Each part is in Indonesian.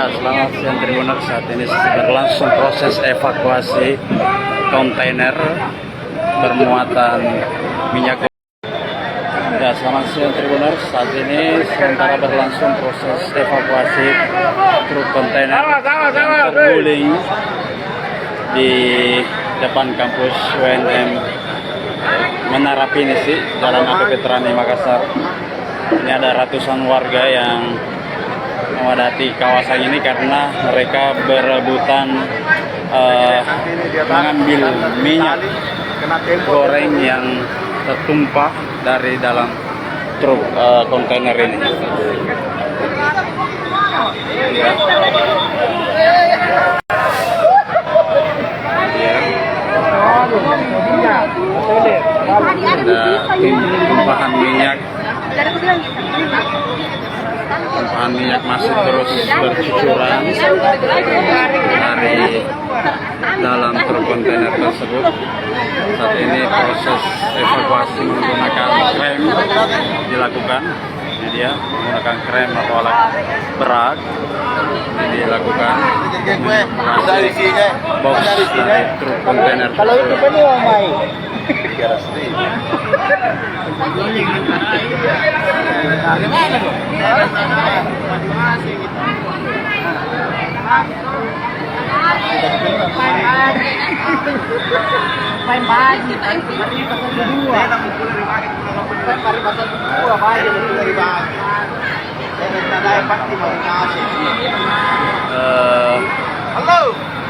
Selamat siang Tribuners, saat ini berlangsung proses evakuasi kontainer bermuatan minyak goreng. Ya, selamat siang Tribuners, saat ini sementara berlangsung proses evakuasi truk kontainer yang terguling di depan kampus UNM Menara Pinisi Jalan APP Trani Makassar. Ini ada ratusan warga yang memadati kawasan ini karena mereka berebutan mengambil minyak goreng yang tertumpah dari dalam truk kontainer ini. Ya. Ada tumpahan minyak. Tumpahan minyak masih terus bercucuran dari dalam truk kontainer tersebut. Saat ini proses evakuasi menggunakan krem dilakukan. Ini dia menggunakan krem atau alat berat ini dilakukan box dari truk kontainer. Kalau itu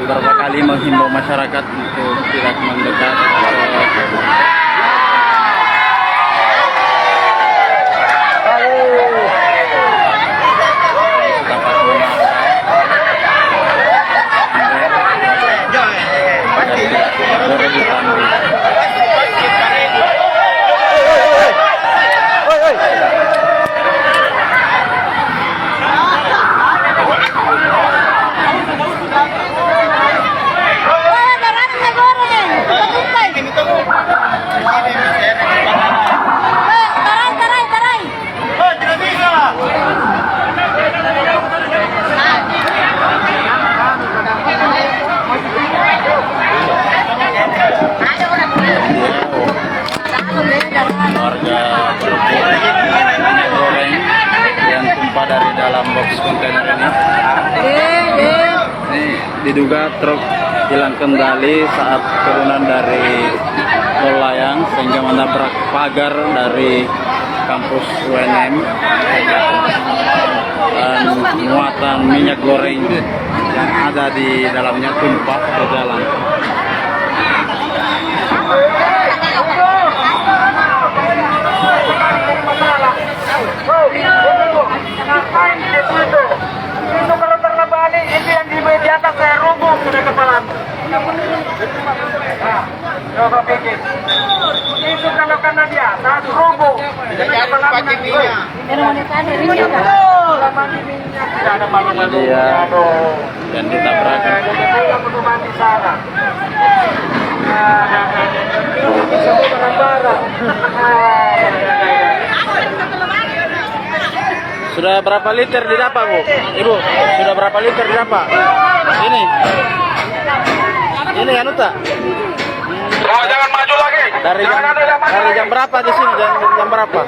beberapa kali menghimbau masyarakat untuk tidak mendekat dari dalam box kontainer ini. Ini diduga truk hilang kendali saat turunan dari tol layang sehingga menabrak pagar dari kampus UNM dan muatan minyak goreng yang ada di dalamnya tumpah ke jalan. Itu kalau terlebih itu yang di media atas saya rubuh sudah kepala. Coba pikir. Itu kalau karena dia atas rubuh. Jadi apa pakai minyak? Tidak ada malu-malu. Dia dan ditabrak. Di sana. Semua barang-barang. Sudah berapa liter didapat, Bu? Ibu, sudah berapa liter didapat? Ini anu tak? Jangan maju lagi. Dari jam berapa di sini? Jam berapa?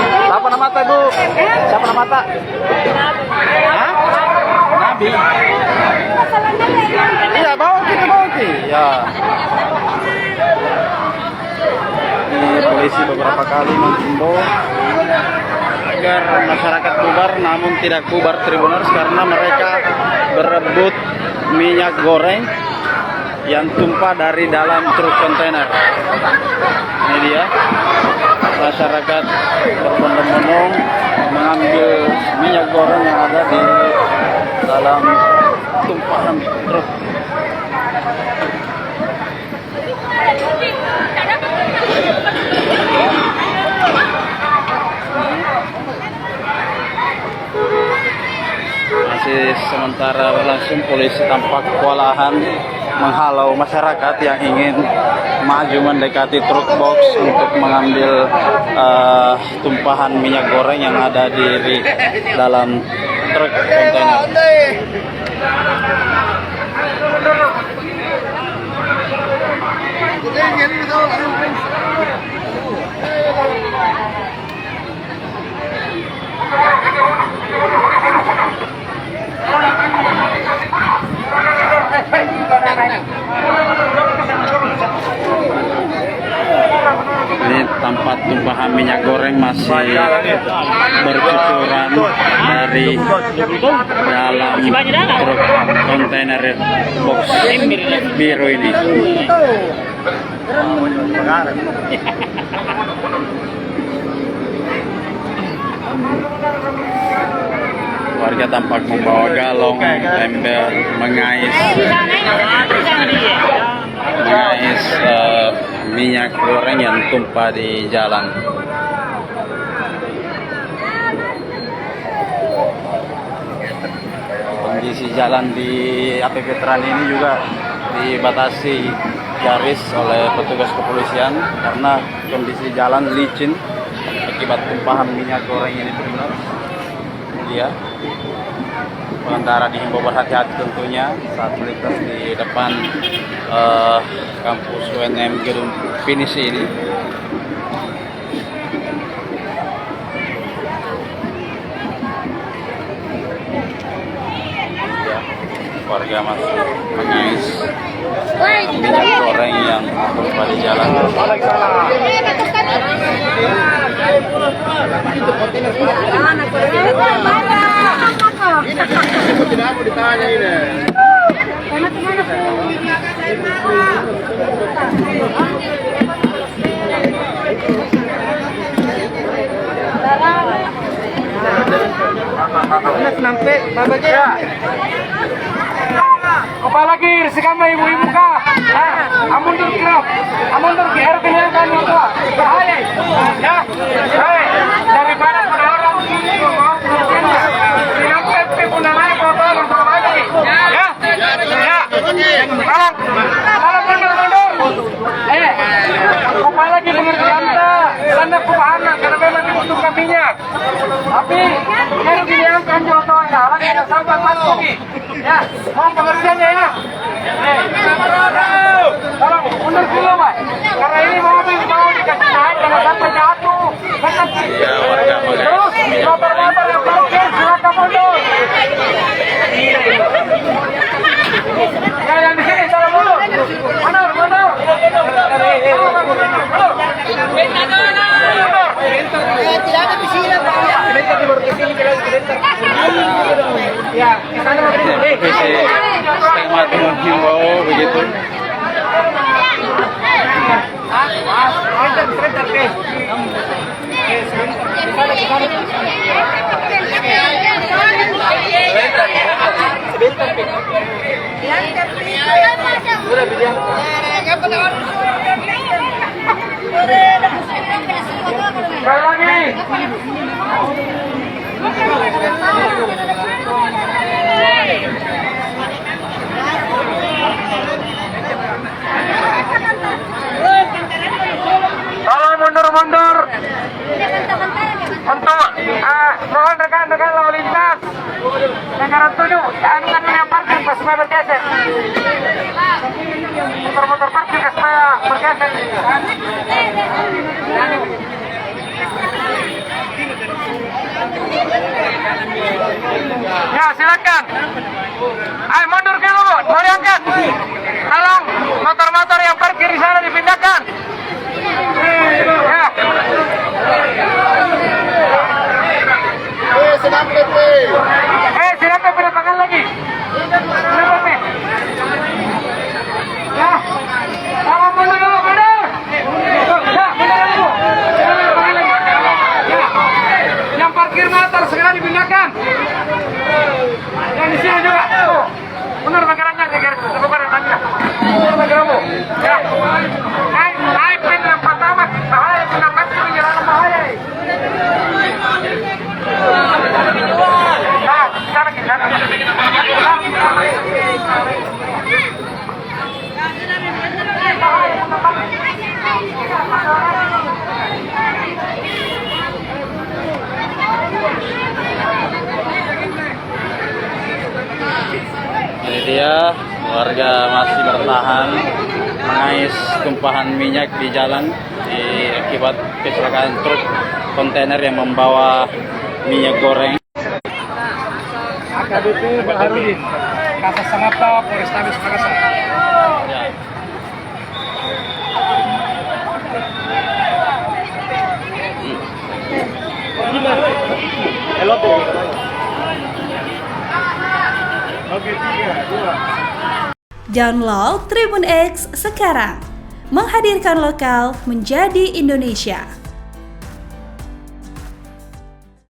Siapa nama tak, Bu? Siapa nama tak? Hah? Nabi. Iya, bawa kita. Ya. Polisi beberapa kali menghimbau agar masyarakat bubar, namun tidak bubar Tribuners karena mereka berebut minyak goreng yang tumpah dari dalam truk kontainer. Ini dia, masyarakat berbondong-bondong mengambil minyak goreng yang ada di dalam tumpahan truk. Masih sementara berlangsung, polisi tampak kewalahan menghalau masyarakat yang ingin maju mendekati truk box untuk mengambil tumpahan minyak goreng yang ada di dalam truk kontainer. Ini tempat tumpahan minyak goreng masih bercucuran dari dalam truk kontainer box biru ini. Warga tampak membawa galong, ember, mengais minyak goreng yang tumpah di jalan. Kondisi jalan di APP Tran ini juga dibatasi garis oleh petugas kepolisian karena kondisi jalan licin akibat tumpahan minyak goreng ini benar. Ya, pengendara dihimbau berhati-hati tentunya saat melintas di depan kampus UNM Gedung Pinisi ini. Ya, warga masih mengais minyak goreng yang tumpah di jalan. Kepala kiri, sekama ibu-ibu kah? Amun dulu, amun dulu, biar kelihatan juga. Bahaya, ya, hei, daripada pada orang ini mau kemudiannya, tidak pepe pun naik kotor untuk lagi, ya, kalau mundur, kepala kiri pengertian tak, karena kubahanan, karena memang dibutuhkan minyak, tapi kalau kelihatan jodoh jalan yang sampai masuk. Ya, mau pengertiannya ya. Tolong mundur dulu, Pak. Karena ini mobil mau dikasih naik jangan sampai jatuh. Ya, warga Terus motor-motor yang parkir silakan mundur. Ya, yang di sini tolong mundur. Mundur. Tidak ada bisnya, Pak. Ya, sana mau Setengah menghimbau begitu. Sekali lagi. Tolong mundur untuk mohon rekan-rekan lalu lintas negara 7 jangan yang parkir supaya bergeser, motor-motor parkir supaya bergeser. Ya, silakan. Ayo mundur ke dulu, mau diangkat. Tolong motor-motor yang parkir di sana dipindahkan. Ya. Silakan pindah tangan lagi. Ya. Tolong mundur dulu, mundur. Ya, mundur dulu. Ya. Yang parkir motor segera dipindahkan. Yang di sini juga. Tuh. Mundur bagiannya ke garis terbuka dan tangga. Mundur bagianmu. Ya. Naik pindah pertama. Bahaya pindah parkir di jalan bahaya. Nah, sekarang kita. Bahaya. Ini dia warga masih bertahan mengais tumpahan minyak di jalan akibat kecelakaan truk kontainer yang membawa minyak goreng. AKBP Baharudin, Kasat Samapta, Polrestabes Makassar. Ya. Download Tribun X sekarang, menghadirkan lokal menjadi Indonesia.